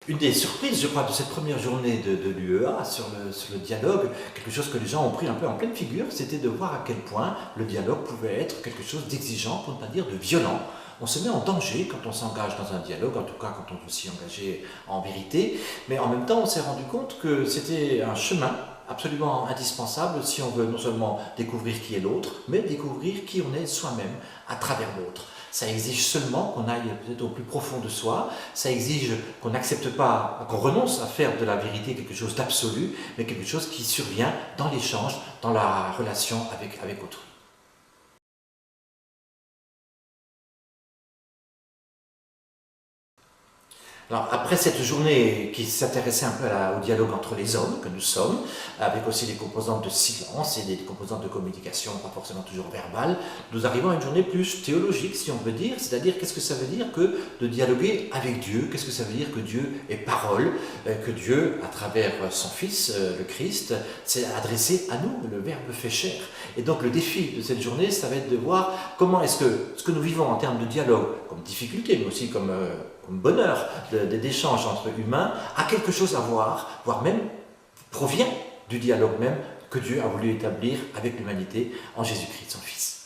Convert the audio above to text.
Une des surprises, je crois, de cette première journée de l'UEA sur le dialogue, quelque chose que les gens ont pris un peu en pleine figure, c'était de voir à quel point le dialogue pouvait être quelque chose d'exigeant, pour ne pas dire de violent. On se met en danger quand on s'engage dans un dialogue, en tout cas quand on veut s'y engager en vérité, mais en même temps on s'est rendu compte que c'était un chemin absolument indispensable si on veut non seulement découvrir qui est l'autre, mais découvrir qui on est soi-même à travers l'autre. Ça exige seulement qu'on aille peut-être au plus profond de soi, ça exige qu'on n'accepte pas, qu'on renonce à faire de la vérité quelque chose d'absolu, mais quelque chose qui survient dans l'échange, dans la relation avec autrui. Alors, après cette journée qui s'intéressait un peu au dialogue entre les hommes que nous sommes, avec aussi des composantes de silence et des composantes de communication, pas forcément toujours verbales, nous arrivons à une journée plus théologique, si on veut dire, c'est-à-dire qu'est-ce que ça veut dire que de dialoguer avec Dieu, qu'est-ce que ça veut dire que Dieu est parole, que Dieu, à travers son Fils, le Christ, s'est adressé à nous, le Verbe fait chair. Et donc le défi de cette journée, ça va être de voir comment est-ce que ce que nous vivons en termes de dialogue, comme difficulté, mais aussi comme bonheur d'échange entre humains, a quelque chose à voir, voire même provient du dialogue même que Dieu a voulu établir avec l'humanité en Jésus-Christ, son Fils.